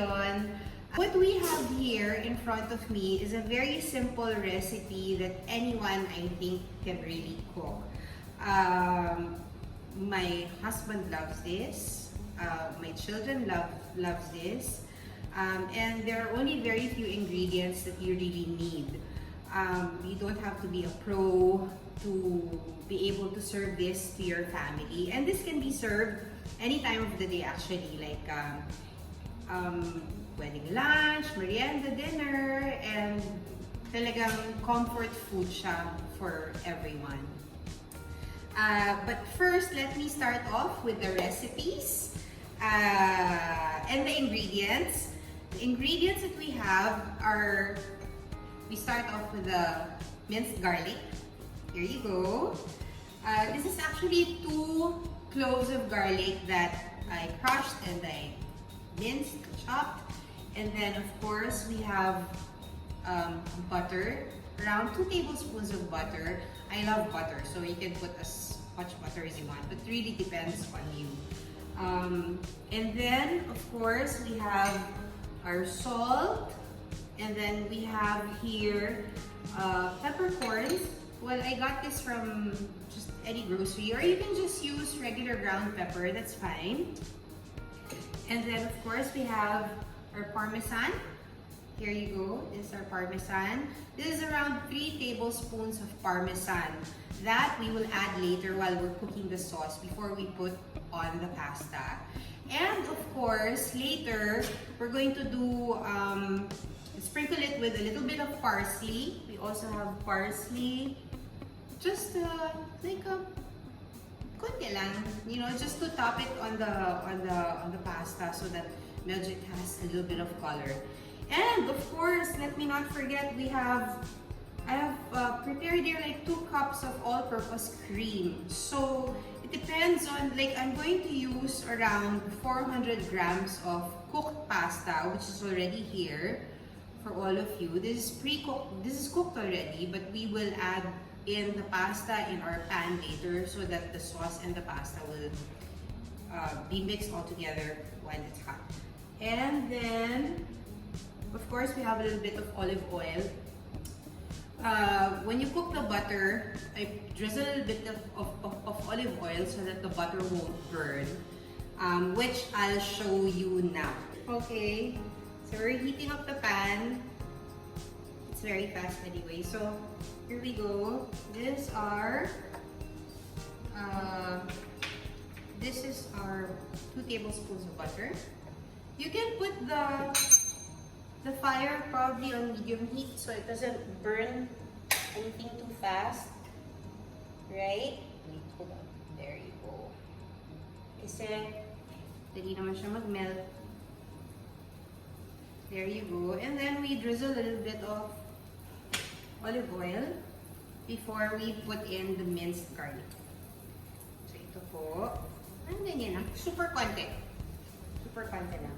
ngayon. What we have here in front of me is a very simple recipe that anyone, I think, can really cook. My husband loves this. My children loves this. And there are only very few ingredients that you really need. You don't have to be a pro to be able to serve this to your family. And this can be served any time of the day actually, like wedding lunch, merienda, dinner, and talagang comfort food siya for everyone. But first, let me start off with the recipes and the ingredients. The ingredients that we have are, we start off with the minced garlic. Here you go. This is actually 2 cloves of garlic that I crushed and I minced, chopped. And then of course we have butter, around 2 tablespoons of butter. I love butter, so you can put as much butter as you want, but it really depends on you. And then of course we have our salt, and then we have here peppercorns. Well, I got this from just any grocery, or you can just use regular ground pepper, that's fine. And then of course we have our Parmesan. Here you go, this is our Parmesan. This is around 3 tablespoons of Parmesan that we will add later while we're cooking the sauce before we put on the pasta. And of course, later, we're going to do, sprinkle it with a little bit of parsley. We also have parsley, just like a konti lang, you know, just to top it on the pasta so that medyo it has a little bit of color. And of course, let me not forget, I have prepared here like 2 cups of all-purpose cream. So it depends on, like, I'm going to use around 400 grams of cooked pasta, which is already here for all of you. This is pre-cooked, this is cooked already, but we will add in the pasta in our pan later so that the sauce and the pasta will be mixed all together when it's hot. And then, of course, we have a little bit of olive oil. When you cook the butter, I drizzle a little bit of olive oil so that the butter won't burn, which I'll show you now. Okay, so we're heating up the pan. It's very fast anyway. So here we go. This is our 2 tablespoons of butter. You can put the fire probably on medium heat so it doesn't burn anything too fast, right? Wait, hold on. There you go. Kasi dali naman siya mag-melt. There you go. And then we drizzle a little bit of olive oil before we put in the minced garlic. So ito po. Ang ganyan lang. Super konti. Super konti lang.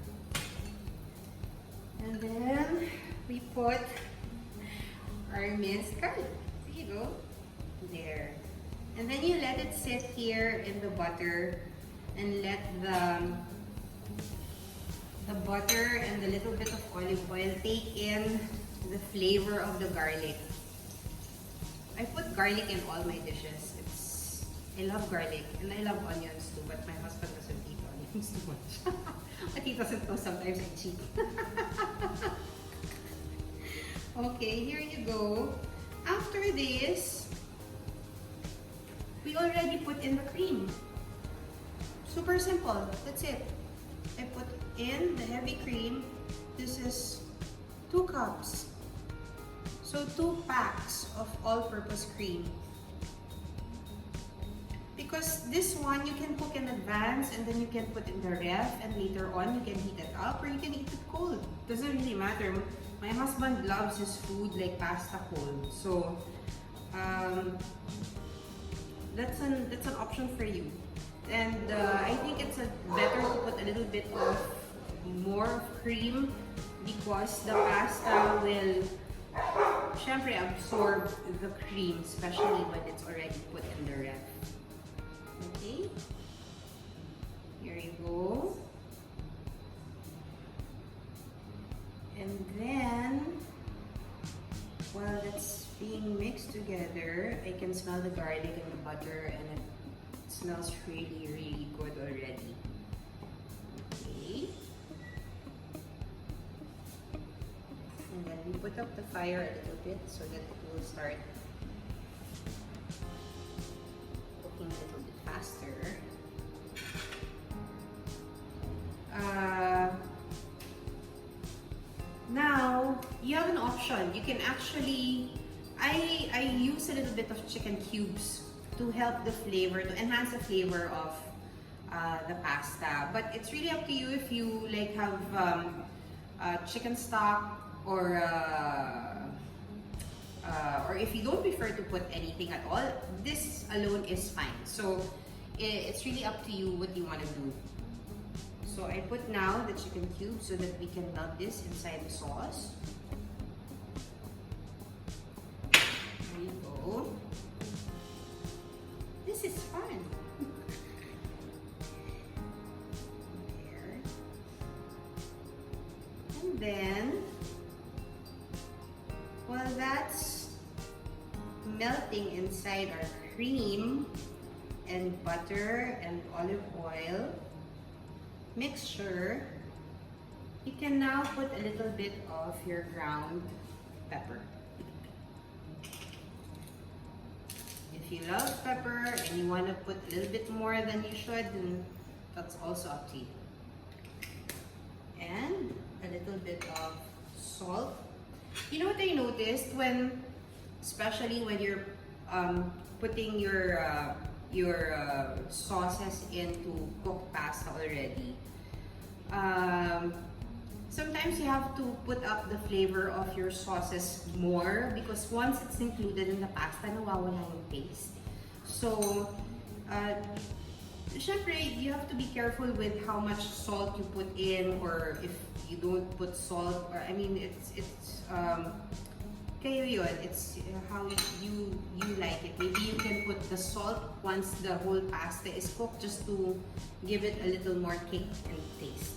And then we put our minced garlic. There you go. There. And then you let it sit here in the butter and let the butter and the little bit of olive oil take in the flavor of the garlic. I put garlic in all my dishes. I love garlic and I love onions too, but my husband doesn't eat onions too much. But he doesn't know, sometimes I cheat. Okay, here you go. After this, we already put in the cream. Super simple. That's it. I put in the heavy cream. This is 2 cups. So 2 packs of all-purpose cream. Because this one you can cook in advance and then you can put in the ref and later on you can heat it up or you can eat it cold. Doesn't really matter. My husband loves his food like pasta cold. So that's an option for you. And I think it's better to put a little bit of more cream because the pasta will syempre absorb the cream, especially when it's already put in the ref. Okay, here you go. And then, while that's being mixed together, I can smell the garlic and the butter, and it smells really, really good already. Okay. And then we put up the fire a little bit so that it will start cooking a little bit faster. Now, you have an option. You can actually, I use a little bit of chicken cubes to help the flavor, to enhance the flavor of the pasta. But it's really up to you if you like have chicken stock or if you don't prefer to put anything at all. This alone is fine. So it's really up to you what you want to do. So I put now the chicken cubes so that we can melt this inside the sauce. There you go. This is fun. There. And then, while that's melting inside our cream and butter and olive oil mixture, you can now put a little bit of your ground pepper. If you love pepper and you want to put a little bit more than you should, then that's also up to you. And a little bit of salt. You know what I noticed when, especially when you're putting your sauces into cooked pasta already, sometimes you have to put up the flavor of your sauces more because once it's included in the pasta, nawawala yung taste. So, syempre, you have to be careful with how much salt you put in, or if you don't put salt, or I mean, it's kayo yun. It's how you like it. Maybe you can put the salt once the whole pasta is cooked, just to give it a little more kick and taste,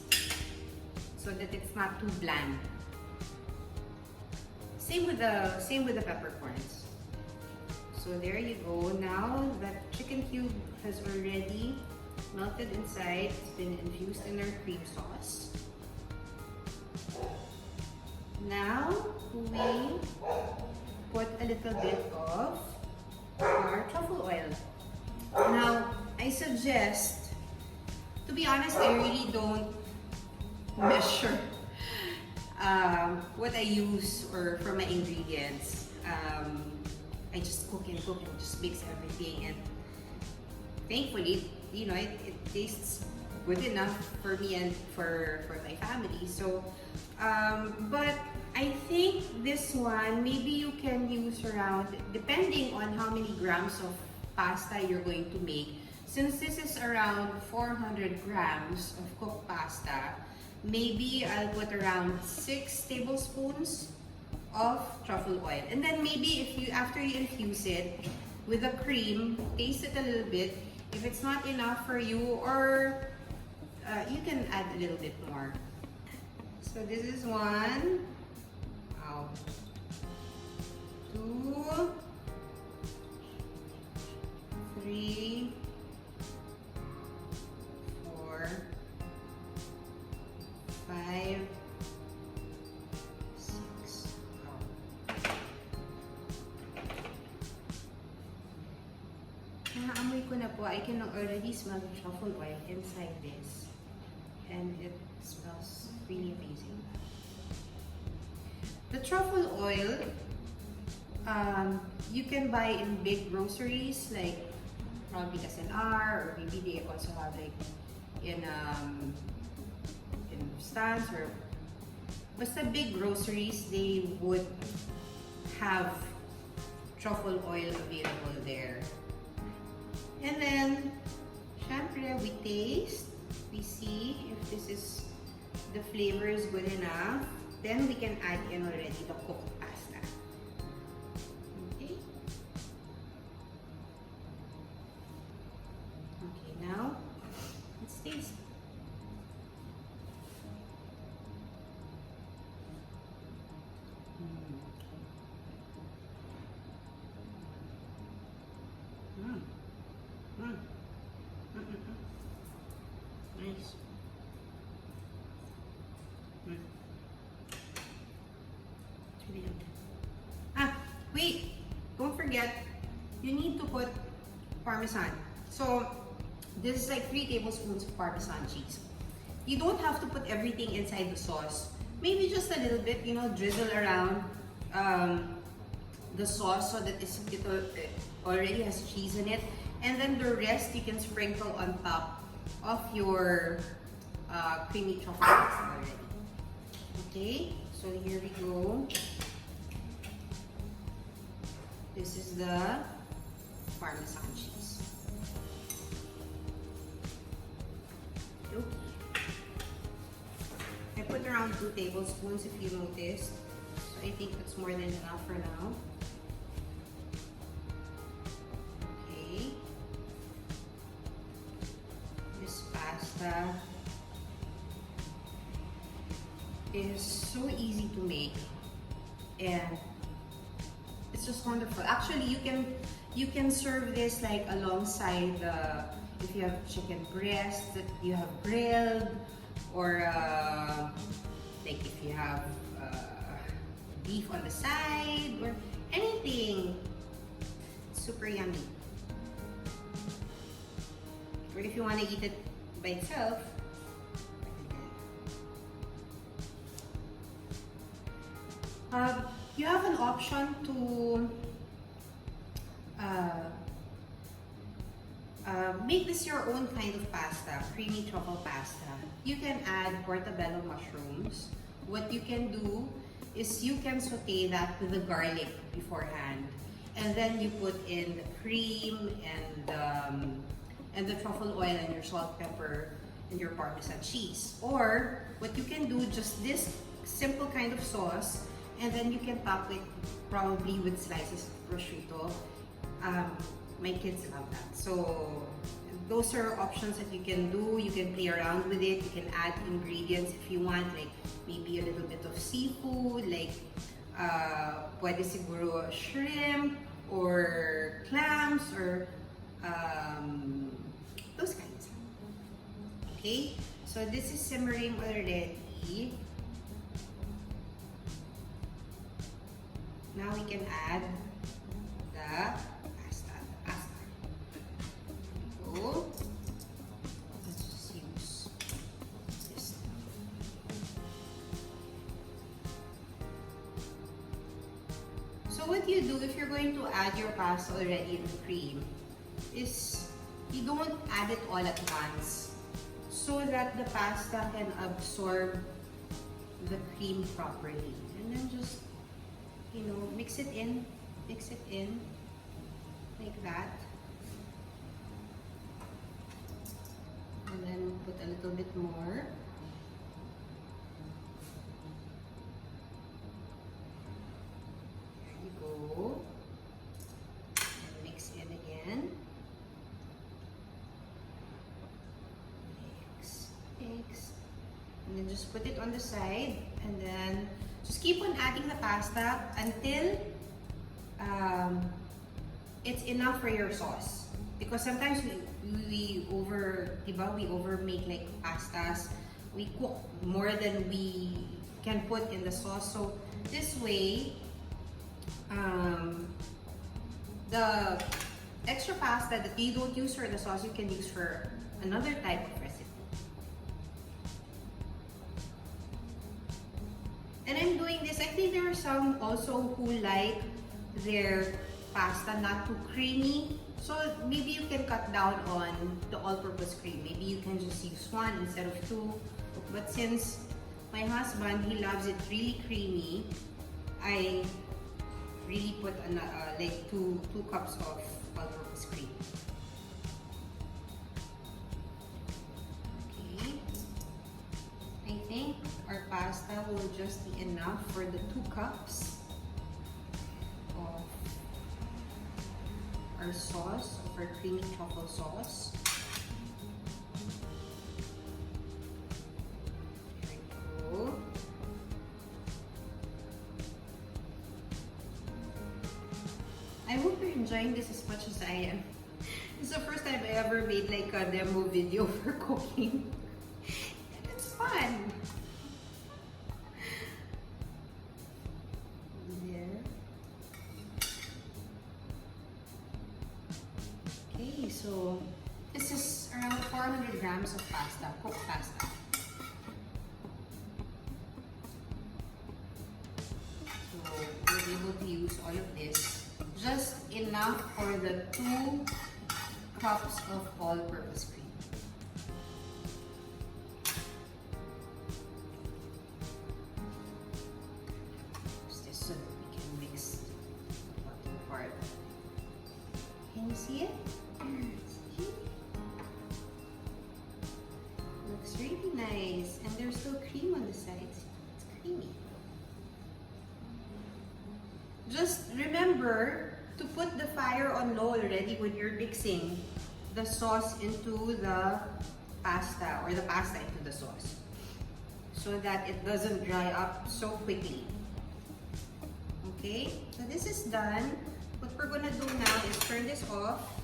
so that it's not too bland. Same with the peppercorns. So there you go. Now that chicken cube has already melted inside, it's been infused in our cream sauce. Now we put a little bit of our truffle oil. Now I suggest, to be honest, I really don't measure what I use or for my ingredients. I just cook and just mix everything, and thankfully, you know, it tastes good enough for me and for my family. So, but I think this one, maybe you can use around, depending on how many grams of pasta you're going to make. Since this is around 400 grams of cooked pasta, maybe I'll put around 6 tablespoons of truffle oil. And then maybe if you, after you infuse it with the cream, taste it a little bit. If it's not enough for you, or you can add a little bit more. So this is 1, 2, 3, 4, 5, 6. Naamoy ko na po. I can already smell the truffle oil inside this, and it smells really amazing. The truffle oil, you can buy in big groceries like probably SNR, or maybe they also have like in stands, or basta big groceries, they would have truffle oil available there. And then, syempre, we taste, we see if this is, the flavor is good enough. Then we can add in already the cooked pasta. Okay. Okay, now let's taste. Ah, wait! Don't forget, you need to put Parmesan. So, this is like 3 tablespoons of Parmesan cheese. You don't have to put everything inside the sauce. Maybe just a little bit, you know, drizzle around the sauce so that it already has cheese in it. And then the rest you can sprinkle on top of your creamy truffle pasta already. Okay, so here we go. This is the Parmesan cheese. Okay. I put around 2 tablespoons if you noticed. So I think that's more than enough for now. Okay. This pasta is so easy to make and it's just wonderful. Actually, you can serve this like alongside if you have chicken breast that you have grilled, or like if you have beef on the side or anything. It's super yummy. Or if you want to eat it by itself. You have an option to make this your own kind of pasta, creamy truffle pasta. You can add portobello mushrooms. What you can do is you can saute that with the garlic beforehand, and then you put in the cream and the truffle oil and your salt, pepper, and your Parmesan cheese. Or what you can do, just this simple kind of sauce, and then you can top it probably with slices of prosciutto. My kids love that. So those are options that you can do. You can play around with it. You can add ingredients if you want, like maybe a little bit of seafood, like pwede siguro shrimp or clams or those kinds. Okay, so this is simmering already. Now we can add the pasta. So, let's just use this. So what you do if you're going to add your pasta already in the cream is you don't add it all at once so that the pasta can absorb the cream properly. And then just, you know, mix it in like that. And then put a little bit more. There you go. And mix in again. Mix. And then just put it on the side, and then just keep on adding the pasta until it's enough for your sauce. Because sometimes we over make like pastas. We cook more than we can put in the sauce. So this way, the extra pasta that you don't use for the sauce, you can use for another type of recipe. And I'm doing this, I think there are some also who like their pasta not too creamy. So maybe you can cut down on the all-purpose cream. Maybe you can just use 1 instead of 2. But since my husband, he loves it really creamy, I really put like 2 cups of all-purpose cream. Okay. I think our pasta will just be enough for the 2 cups of our sauce, of our creamy truffle sauce. There we go. I hope you're enjoying this as much as I am. This is the first time I ever made like a demo video for cooking. And it's fun. So this is around 400 grams of pasta, cooked pasta. So we'll be able to use all of this. Just enough for the 2 cups of all-purpose cream. Use this so that we can mix the bottom part. Can you see it? See? Looks really nice, and there's still cream on the sides. It's creamy. Just remember to put the fire on low already when you're mixing the sauce into the pasta, or the pasta into the sauce, so that it doesn't dry up so quickly. Okay, so this is done. What we're gonna do now is turn this off.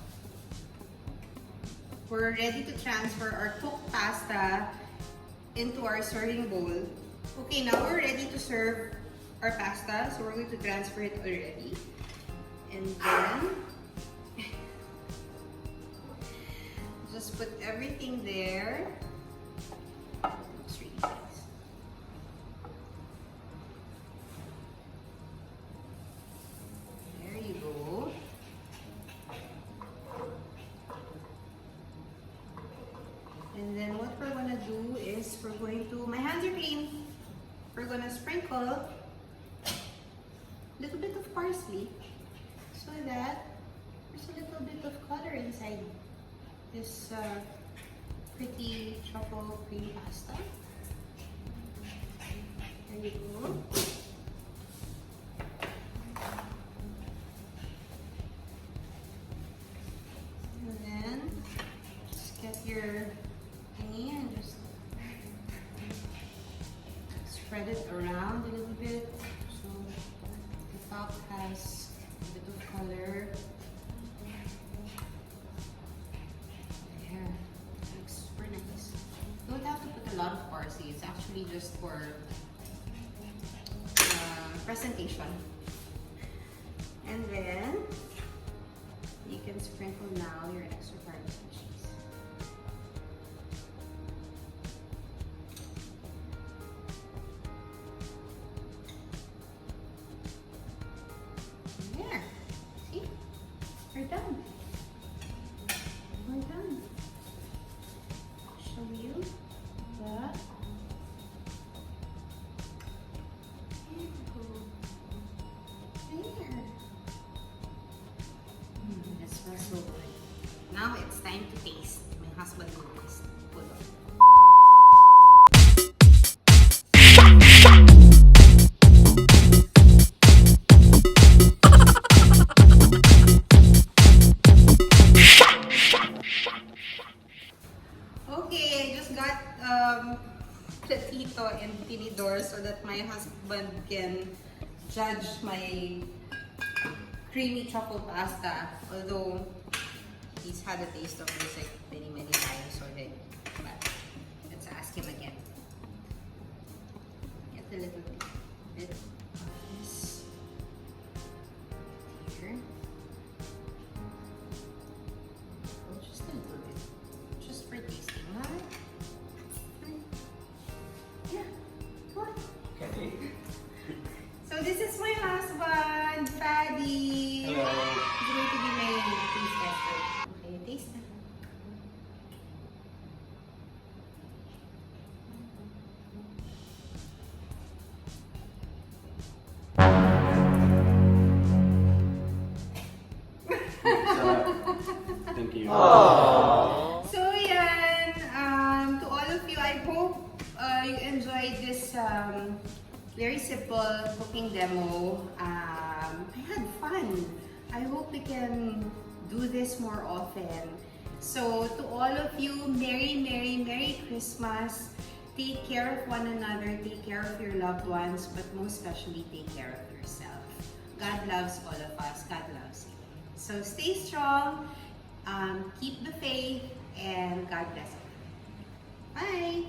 We're ready to transfer our cooked pasta into our serving bowl. Okay, now we're ready to serve our pasta, so we're going to transfer it already. And then just put everything there. Looks really nice. There you go. And then what we're gonna do is we're going to, my hands are clean. We're gonna sprinkle a little bit of parsley so that there's a little bit of color inside this pretty truffle cream pasta. There you go. And then just get your thingy and just spread it around a little bit so the top has a bit of color. There, looks super nice. You don't have to put a lot of parsley. It's actually just for presentation. And then you can sprinkle now your extra Parmesan cheese. There. See? We're done. We're done. Show you the there. That smells so good. Now it's time to taste. My husband will taste. Hold on. Okay, I just got platito and tinidor so that my husband can judge my creamy truffle pasta, although he's had a taste of this like many times already. But let's ask him again. Get a little bit of this here. Oh, just a little bit, just for tasting, huh? Yeah, come on. Okay. So this is my husband, Paddy. Hello. He's going to be my taste tester. Okay, taste na. Thank you. So yan, to all of you, I hope you enjoyed this very simple cooking demo. I had fun. I hope we can do this more often. So to all of you, Merry Christmas. Take care of one another, take care of your loved ones, but most especially take care of yourself. God loves all of us. God loves you. So stay strong, keep the faith, and God bless you. Bye!